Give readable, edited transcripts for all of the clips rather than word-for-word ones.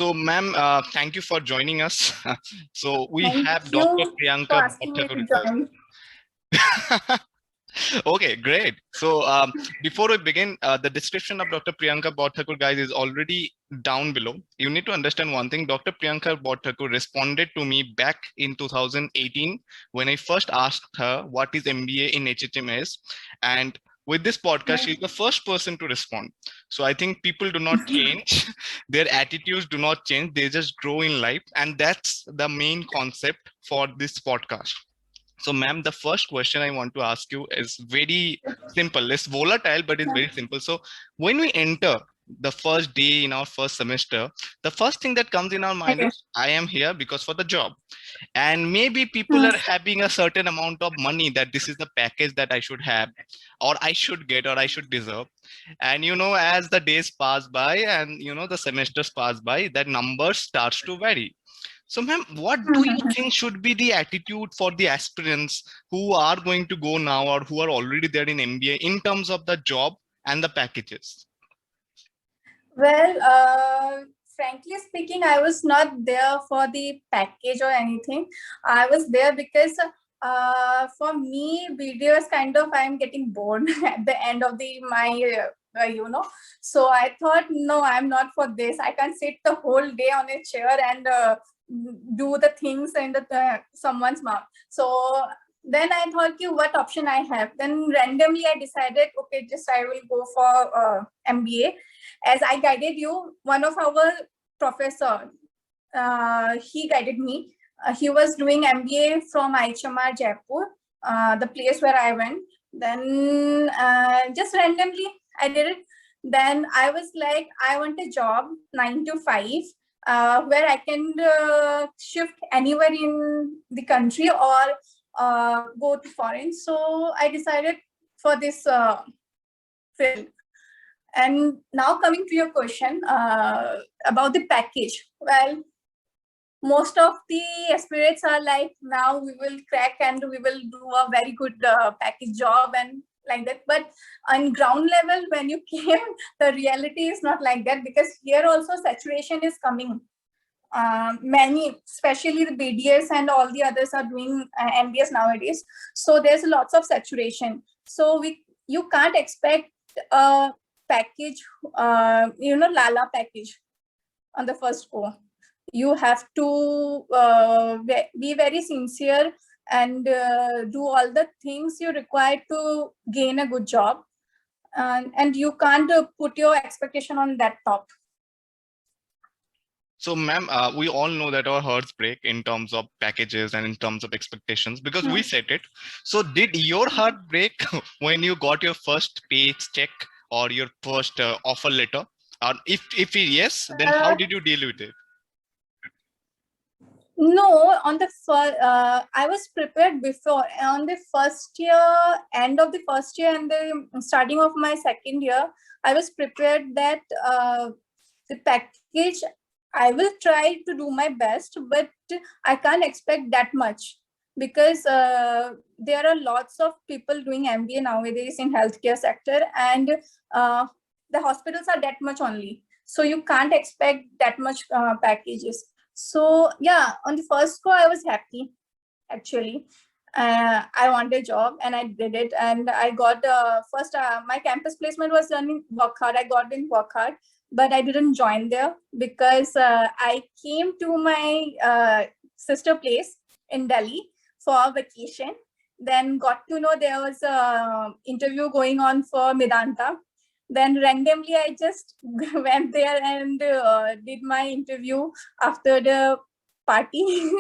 So, ma'am, thank you for joining us. So, we Thank have Dr. you for Priyanka asking me to Bhattakur. join. Okay, great. So, before we begin, the description of Dr. Priyanka Bhattakur, guys, is already down below. You need to understand one thing. Dr. Priyanka Bhattakur responded to me back in 2018 when I first asked her what is MBA in HHMS, and with this podcast, she's the first person to respond. So I think people do not change, their attitudes do not change, they just grow in life, and that's the main concept for this podcast. So, ma'am, the first question I want to ask you is very simple. It's volatile, but it's very simple. So, when we enter the first day in our first semester, the first thing that comes in our mind Okay. is, I am here because for the job. And maybe people Hmm. are having a certain amount of money that this is the package that I should have, or I should get, or I should deserve. And, as the days pass by and, the semesters pass by, that number starts to vary. So, ma'am, what do you think should be the attitude for the aspirants who are going to go now or who are already there in MBA in terms of the job and the packages? Well, frankly speaking, I was not there for the package or anything. I was there because for me, video is kind of, I'm getting bored at the end of my. So I thought, no, I'm not for this. I can't sit the whole day on a chair and do the things in someone's mouth. So then I thought, what option I have? Then randomly I decided, okay, just I will go for MBA. As I guided you, one of our professor, he guided me. He was doing MBA from IHMR Jaipur, the place where I went. Then just randomly I did it. Then I was like, I want a job 9 to 5 where I can shift anywhere in the country or go to foreign. So I decided for this field. And now coming to your question about the package. Well, most of the aspirants are like, now we will crack and we will do a very good package job and like that. But on ground level, when you came, the reality is not like that, because here also saturation is coming. Many, especially the BDS and all the others are doing MBS nowadays. So there's lots of saturation. So you can't expect a package, Lala package on the first go. You have to be very sincere and do all the things you require to gain a good job. And you can't put your expectation on that top. So, ma'am, we all know that our hearts break in terms of packages and in terms of expectations because we set it. So, did your heart break when you got your first paycheck or your first offer letter? Or if yes, then how did you deal with it? No, on the first, I was prepared before. On the first year, end of the first year and the starting of my second year, I was prepared that the package, I will try to do my best, but I can't expect that much because there are lots of people doing MBA nowadays in healthcare sector, and the hospitals are that much only. So you can't expect that much packages. So yeah, on the first go, I was happy actually. I wanted a job and I did it, and I got first my campus placement was done in Wockhardt. I got in Wockhardt, but I didn't join there because I came to my sister place in Delhi for vacation. Then got to know there was a interview going on for Medanta. Then randomly I just went there and did my interview after the party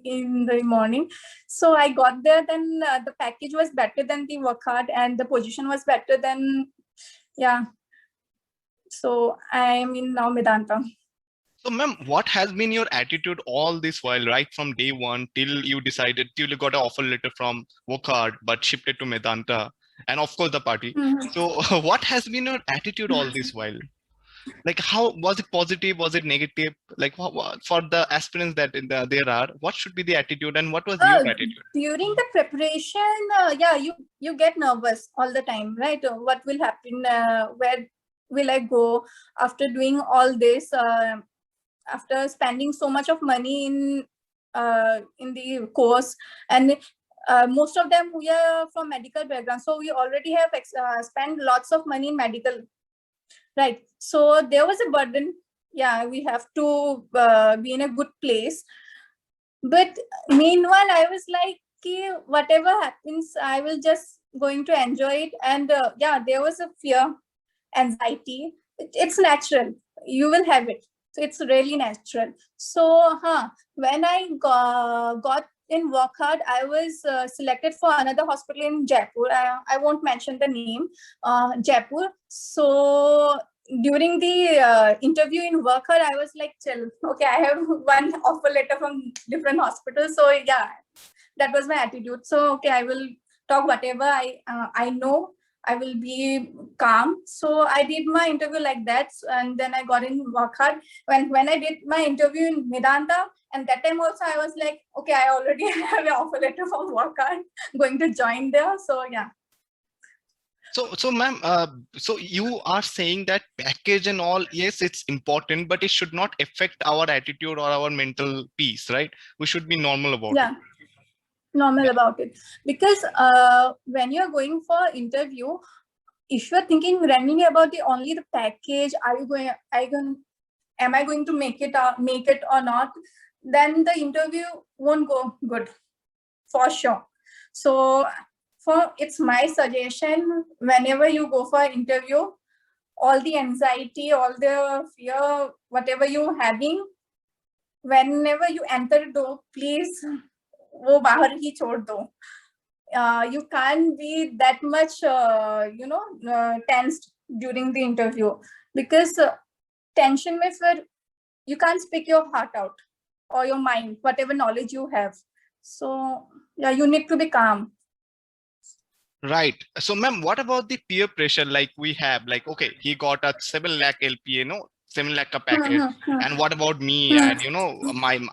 in the morning. So I got there, then the package was better than the Wockhardt and the position was better than, yeah. So I'm in now Medanta. So, ma'am, what has been your attitude all this while, right from day one till you decided, till you got an offer letter from Wockhardt, but shifted to Medanta, and of course the party. So, what has been your attitude all this while? Like, how was it positive? Was it negative? Like, for the aspirants that there are, what should be the attitude, and what was your attitude? During the preparation, yeah, you get nervous all the time, right? What will happen? Where will I go after doing all this? after spending so much of money in the course, and most of them we are from medical background, so we already have spent lots of money in medical, right? So there was a burden. Yeah, we have to be in a good place. But meanwhile, I was like, okay, whatever happens, I will just going to enjoy it. And yeah, there was a fear, anxiety. It's natural. You will have it. So it's really natural. So, when I got in work hard, I was selected for another hospital in Jaipur. I won't mention the name, Jaipur. So during the interview in work hard, I was like, chill. Okay, I have one offer letter from different hospitals. So yeah, that was my attitude. So okay, I will talk whatever I know. I will be calm. So I did my interview like that, and then I got in work hard. When I did my interview in Medanta, and that time also I was like, okay, I already have an offer letter from work hard, going to join there. So yeah. So ma'am, so you are saying that package and all, yes, it's important, but it should not affect our attitude or our mental peace, right? We should be normal about it. Normal about it, because when you're going for interview, if you're thinking running about only the package, am I going to make it or not, then the interview won't go good for sure. So it's my suggestion, whenever you go for an interview, all the anxiety, all the fear, whatever you're having, whenever you enter the door, please वो बाहर ही छोड़ दो. You can't be that much tensed during the interview, because tension में फिर you can't speak your heart out or your mind, whatever knowledge you have. So yeah, you need to be calm. Right. So ma'am, what about the peer pressure like we have? Like, okay, he got a 7 lakh LPA, no? 7 lakh ka package. And what about me? And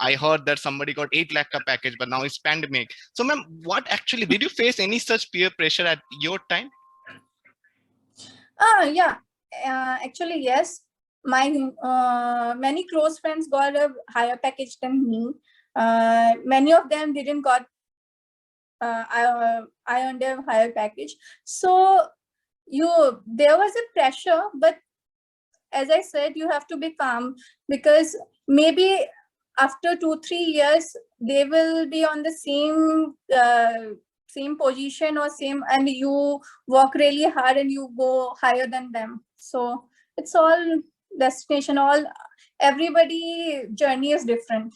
I heard that somebody got 8 lakh ka package, but now it's pandemic. So ma'am, what actually, did you face any such peer pressure at your time? Yeah, actually, yes. My many close friends got a higher package than me. Many of them didn't got I earned a higher package. So there was a pressure, but as I said, you have to be calm, because maybe after 2-3 years they will be on the same position or same, and you work really hard and you go higher than them. So it's all destination, everybody journey is different.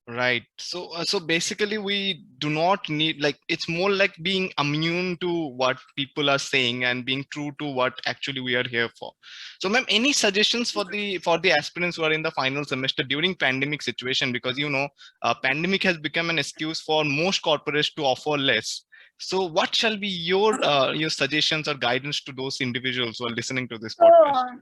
Right. So so basically we do not need, like, it's more like being immune to what people are saying and being true to what actually we are here for. So ma'am, any suggestions for the aspirants who are in the final semester during pandemic situation? Because pandemic has become an excuse for most corporates to offer less. So what shall be your suggestions or guidance to those individuals who are listening to this podcast?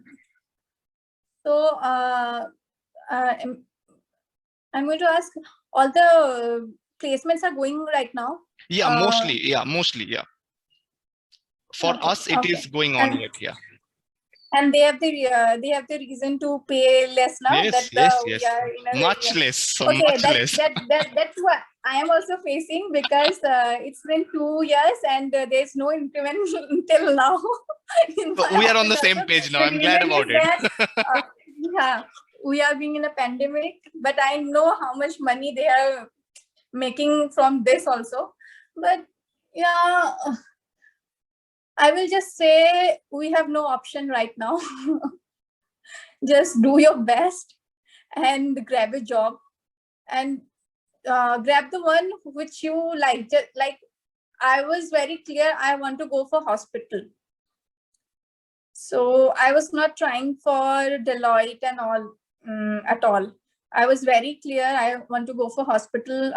I'm going to ask, all the placements are going right now? Yeah, mostly. Yeah. For us, it is going on yet. Yeah. And they have the reason to pay less now. Yes. Much less. Okay, much less. that's what I am also facing, because it's been 2 years and there's no increment till now. So we are on the same page now. I'm glad about it. Yeah, we are being in a pandemic, but I know how much money they are making from this also. But yeah, I will just say we have no option right now. Just do your best and grab a job, and grab the one which you like. Just like I was very clear, I want to go for hospital. So I was not trying for Deloitte and all at all. I was very clear, I want to go for hospital.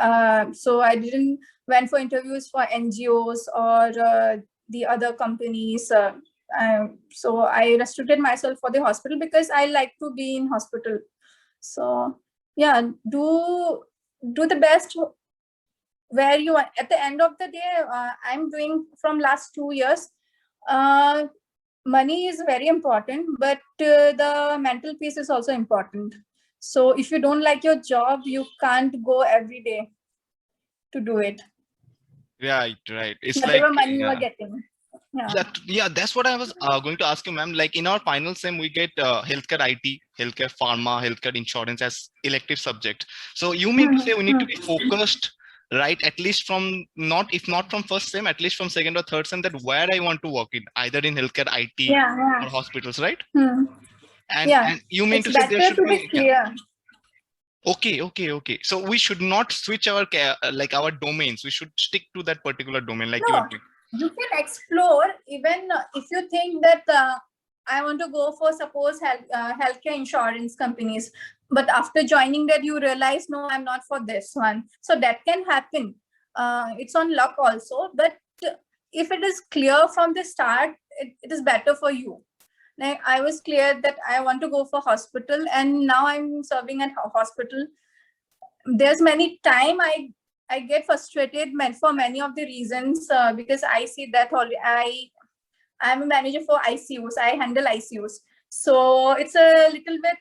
So I didn't went for interviews for NGOs or the other companies. So I restricted myself for the hospital because I like to be in hospital. So yeah, do the best where you are. At the end of the day, I'm doing from last 2 years. Money is very important, but the mental peace is also important. So if you don't like your job, you can't go every day to do it. Right. It's Whatever like, money you are yeah. getting. Yeah. Yeah, that's what I was going to ask you, ma'am. Like in our final sem, we get healthcare IT, healthcare pharma, healthcare insurance as elective subject. So you mean to say we need to be focused, right? At least from not, if not from first sem, at least from second or third sem, that where I want to work in, either in healthcare IT Yeah. or hospitals, right? Hmm. And Yeah. and you mean It's to say there better should to be be, yeah. clear. Okay. So we should not switch our like our domains. We should stick to that particular domain, like you No, are doing. you can explore even if you think that I want to go for suppose healthcare insurance companies, but after joining that you realize no, I'm not for this one. So that can happen. It's on luck also, but if it is clear from the start, it is better for you. Like I was clear that I want to go for hospital, and now I'm serving at hospital. There's many time I get frustrated for many of the reasons because I see that I'm a manager for ICUs. I handle ICUs, so it's a little bit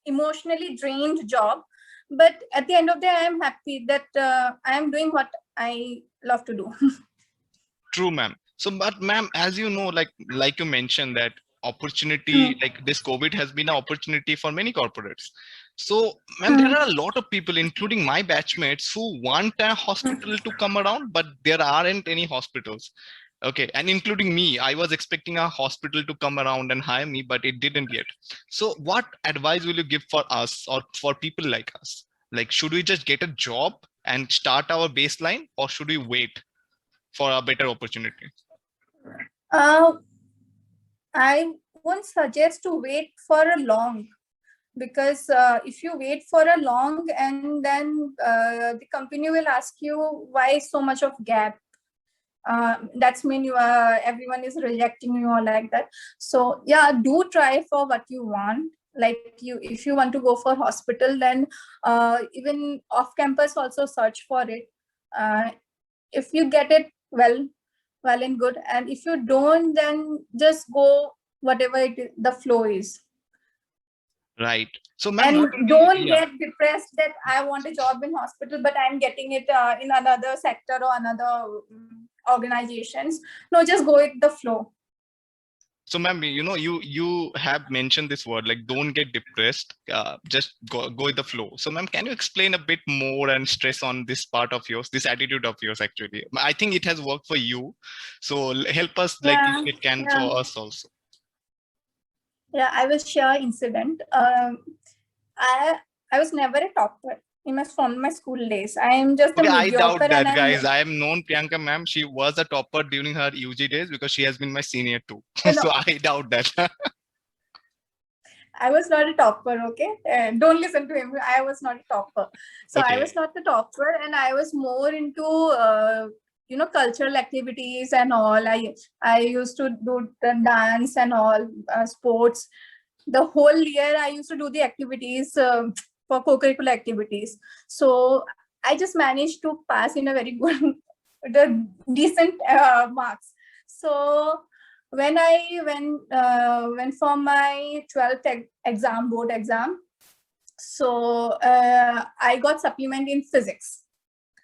emotionally drained job. But at the end of the day, I'm happy that I am doing what I love to do. True, ma'am. So, but ma'am, as you know, like you mentioned that opportunity, like this COVID has been an opportunity for many corporates. So, ma'am, there are a lot of people, including my batchmates, who want a hospital to come around, but there aren't any hospitals. Okay, and including me, I was expecting a hospital to come around and hire me, but it didn't yet. So, what advice will you give for us or for people like us? Like, should we just get a job and start our baseline, or should we wait for a better opportunity? I won't suggest to wait for a long, because if you wait for a long and then the company will ask you why so much of gap. That's mean you are everyone is rejecting you or like that. So yeah, do try for what you want. Like if you want to go for hospital, then even off campus also search for it. If you get it, well and good, and if you don't, then just go whatever the flow is. Right. So, ma'am, And don't get depressed that I want a job in hospital, but I'm getting it in another sector or another organizations. No, just go with the flow. So, ma'am, you have mentioned this word, like don't get depressed, just go with the flow. So, ma'am, can you explain a bit more and stress on this part of yours, this attitude of yours? Actually, I think it has worked for you. So help us, like if it can for us also. Yeah, I will share incident. I was never a topper from my school days. I am just a mediocre. I doubt that, guys. I have known Priyanka ma'am. She was a topper during her UG days because she has been my senior too. So I doubt that. I was not a topper, okay? Don't listen to him. I was not a topper. So okay. I was not the topper, and I was more into cultural activities and all. I used to do the dance and all, sports. The whole year I used to do the activities for co-curricular activities. So I just managed to pass in a very good, decent marks. So when I went for my 12th board exam, so I got supplement in physics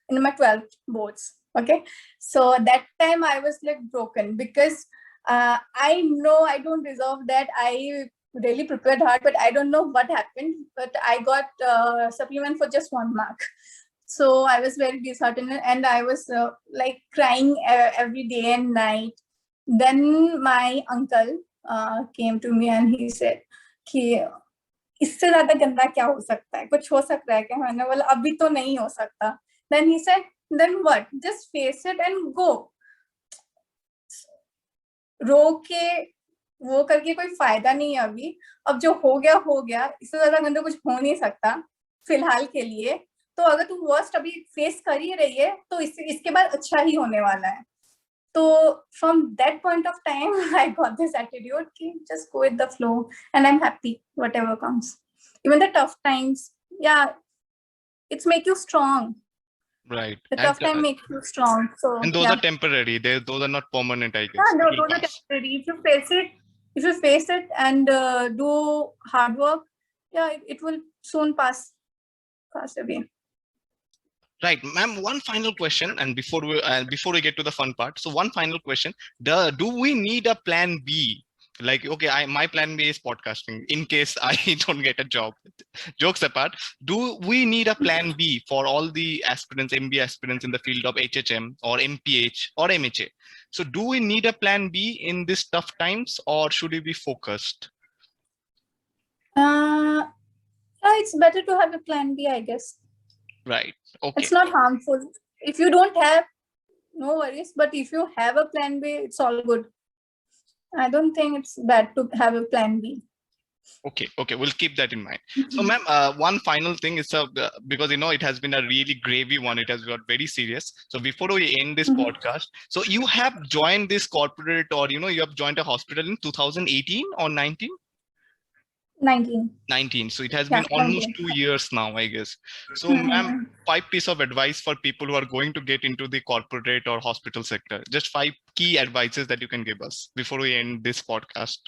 in my 12th boards. Okay, so that time I was like broken because I know I don't deserve that. I really prepared hard, but I don't know what happened. But I got supplement for just 1 mark. So I was very disheartened, and I was like crying every day and night. Then my uncle came to me and he said कि इससे ज्यादा गंदा क्या हो सकता है, कुछ हो सकता है क्या? मैंने बोला अभी तो नहीं हो सकता. Then he said, then what? Just face it and go. रो के वो करके कोई फायदा नहीं है अभी. अब जो हो गया, इससे ज्यादा गंदा कुछ हो नहीं सकता फिलहाल के लिए. तो अगर तू वर्स्ट अभी फेस कर ही रही है तो इसके बाद अच्छा ही होने वाला है. So from that point of time, I got this attitude कि just go with the flow, and I'm happy whatever comes. Even the tough times, yeah, it's make you strong. Right. The tough time makes you strong. So and those are temporary. Those are not permanent, I guess. Yeah, no, those are temporary. If you face it and do hard work, yeah, it will soon pass away. Right, ma'am. One final question, and before we get to the fun part, so one final question: do we need a plan B? Like, okay, my plan B is podcasting in case I don't get a job. Jokes apart, do we need a plan B for all the aspirants, MBA aspirants in the field of HHM or MPH or MHA? So, do we need a plan B in these tough times, or should we be focused? It's better to have a plan B, I guess. Right. Okay. It's not harmful. If you don't have, no worries. But if you have a plan B, it's all good. I don't think it's bad to have a plan B. Okay, we'll keep that in mind. So, ma'am, one final thing is because it has been a really gravy one. It has got very serious. So, before we end this podcast, so you have joined this corporate, or you have joined a hospital in 2018 or 19? 19. So it has been almost 2 years now, I guess. So, ma'am, 5 pieces of advice for people who are going to get into the corporate or hospital sector. Just 5 key advices that you can give us before we end this podcast.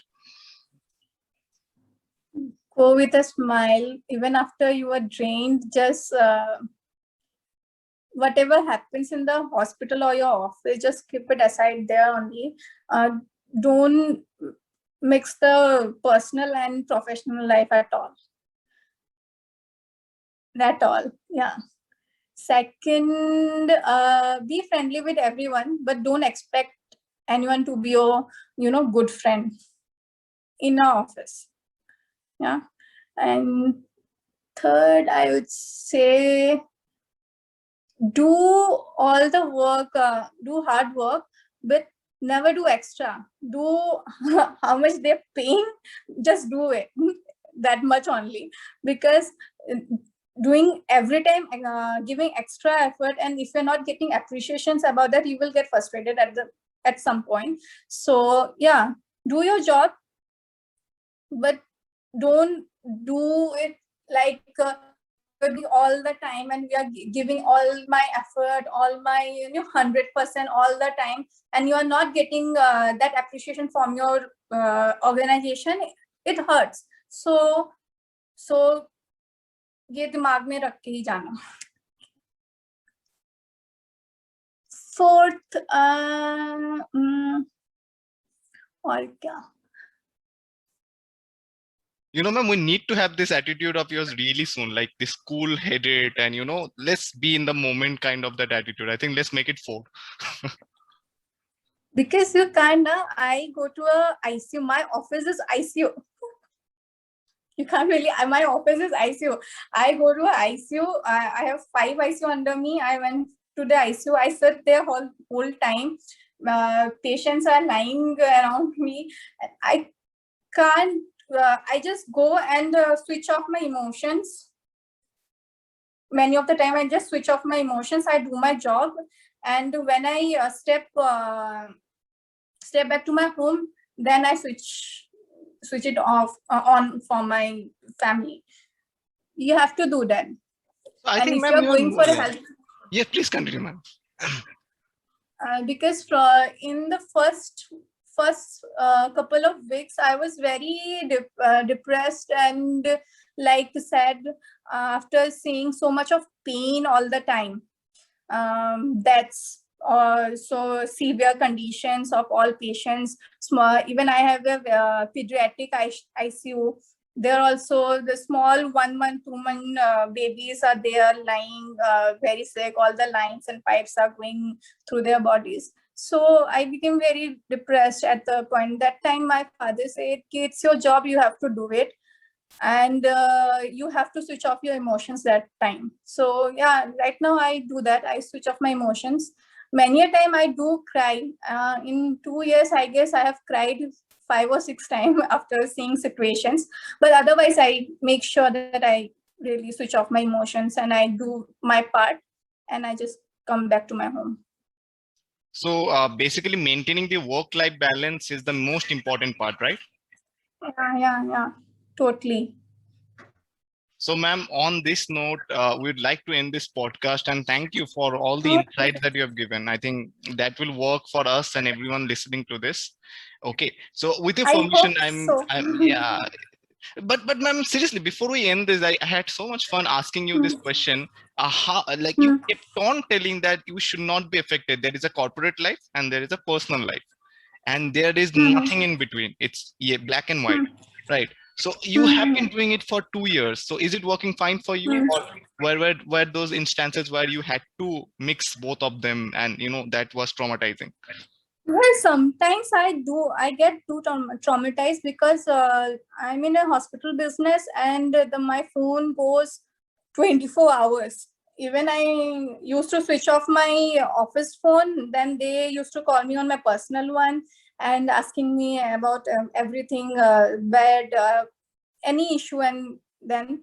Go with a smile, even after you are drained. Just whatever happens in the hospital or your office, just keep it aside there only. Don't mix the personal and professional life at all. Yeah. Second, be friendly with everyone, but don't expect anyone to be your good friend in our office. Yeah. And third, I would say do all the work, do hard work, but never do extra. Do how much they're paying, just do it that much only, because doing every time, giving extra effort, and if you're not getting appreciations about that, you will get frustrated at some point. So yeah, do your job, but don't do it like all the time, and we are giving all my effort, all my 100% all the time, and you are not getting that appreciation from your organization. It hurts. So ये दिमाग में रख के ही जाना. Fourth, और क्या? Ma'am, we need to have this attitude of yours really soon, like this cool-headed and, let's be in the moment kind of that attitude. I think let's make it 4. Because you can't, I go to a ICU. My office is ICU. You can't really, my office is ICU. I go to a ICU. I have 5 ICU under me. I went to the ICU. I sit there whole time. Patients are lying around me. I can't, I just go and switch off my emotions. Many of the time, I just switch off my emotions. I do my job. And when I step back to my home, then I switch it off on for my family. You have to do that. I think, ma'am, you're going for a health. Yeah, please continue, ma'am. Because in the first couple of weeks, I was very depressed and sad after seeing so much of pain all the time. That's so severe conditions of all patients. Small, even I have a pediatric ICU. There also the small 1 month, 2 month babies are there lying very sick. All the lines and pipes are going through their bodies. So I became very depressed at the point. That time my father said, it's your job, you have to do it. And you have to switch off your emotions that time. So yeah, right now I do that. I switch off my emotions. Many a time I do cry. In 2 years, I guess I have cried 5 or 6 times after seeing situations. But otherwise, I make sure that I really switch off my emotions and I do my part, and I just come back to my home. So basically, maintaining the work-life balance is the most important part, right? Yeah, totally. So, ma'am, on this note, we'd like to end this podcast and thank you for all the insights that you have given. I think that will work for us and everyone listening to this. Okay, so with your permission, But ma'am, seriously, before we end this, I had so much fun asking you this question. Like you kept on telling that you should not be affected. There is a corporate life and there is a personal life, and there is nothing in between. It's black and white, right? So you have been doing it for 2 years. So is it working fine for you, or were those instances where you had to mix both of them, and that was traumatizing? Well, sometimes I get too traumatized because I'm in a hospital business and my phone goes 24 hours. Even I used to switch off my office phone, then they used to call me on my personal one and asking me about everything, bed, any issue. And then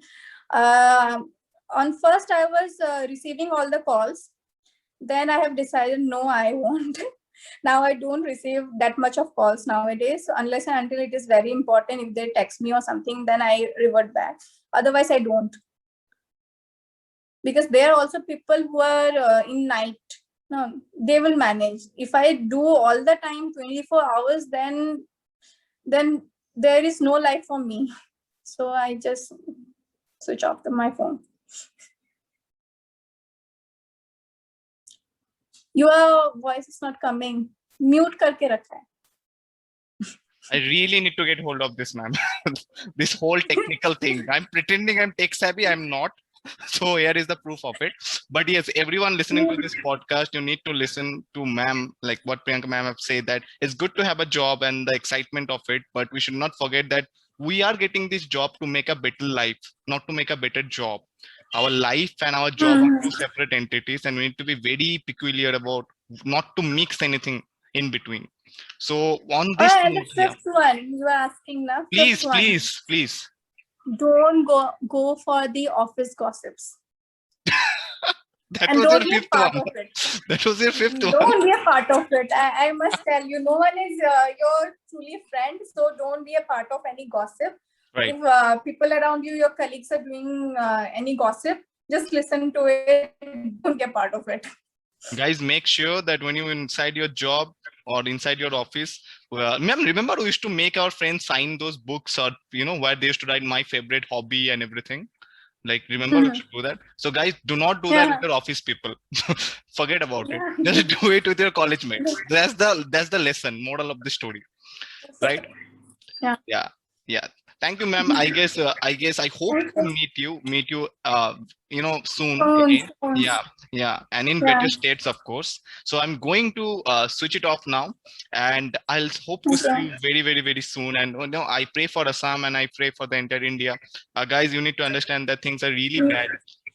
on first I was receiving all the calls. Then I have decided, no, I won't. Now I don't receive that much of calls nowadays, unless and until it is very important. If they text me or something, then I revert back. Otherwise, I don't. Because there are also people who are in night. No, they will manage. If I do all the time 24 hours, then there is no life for me. So I just switch off my phone. Your voice is not coming. Mute करके रखा है. I really need to get hold of this, ma'am. This whole technical thing. I'm pretending I'm tech savvy. I'm not. So here is the proof of it. But yes, everyone listening to this podcast, you need to listen to ma'am, like what Priyanka ma'am have said, that it's good to have a job and the excitement of it, but we should not forget that we are getting this job to make a better life, not to make a better job. Our life and our job are two separate entities, and we need to be very peculiar about not to mix anything in between. So on this And the note, yeah, fifth one, you are asking now. please. Don't go for the office gossips. That And was don't your be a fifth part one. of it. That was your fifth one. Don't be a part of it. I must tell you, no one is your truly friend. So don't be a part of any gossip. Right. If people around you, your colleagues are doing any gossip, just listen to it. Don't be a part of it. Guys, make sure that when you're inside your job or inside your office, remember we used to make our friends sign those books, or where they used to write my favorite hobby and everything. Like, remember we should do that. So guys, do not do that with your office people. Forget about it. Just do it with your college mates. That's the lesson, moral of the story, right? Yeah. Thank you, ma'am. I guess I hope to meet you soon again. Yeah, and in better states, of course. So I'm going to switch it off now, and I'll hope to see you very, very, very soon. And I pray for Assam and I pray for the entire India. Guys, you need to understand that things are really bad,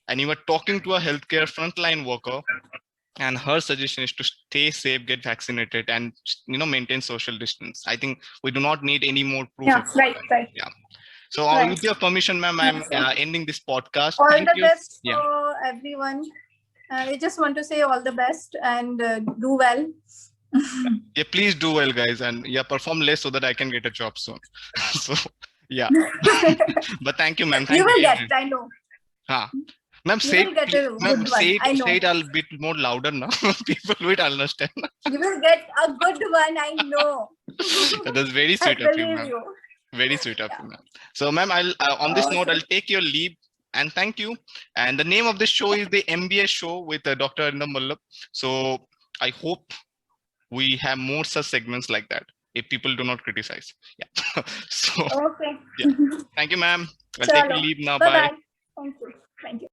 and you were talking to a healthcare frontline worker, and her suggestion is to stay safe, get vaccinated, and maintain social distance. I think we do not need any more proof. Right. Yeah. So with your permission, ma'am, I'm ending this podcast. All the best for everyone. I just want to say all the best and do well. Yeah, please do well, guys, and perform less so that I can get a job soon. So yeah. But thank you, ma'am. You will get, I know. Ma'am, say it a bit more louder now. People will understand. You will get a good one, I know. That's very sweet of you, ma'am. Very sweet of you, ma'am. So, ma'am, I'll on this note, I'll take your leave and thank you. And the name of the show is the MBS show with Dr. Arindam Vallabh. So I hope we have more such segments like that if people do not criticize. Yeah. So okay. Yeah. Thank you, ma'am. I'll take your leave now. Bye. Thank you.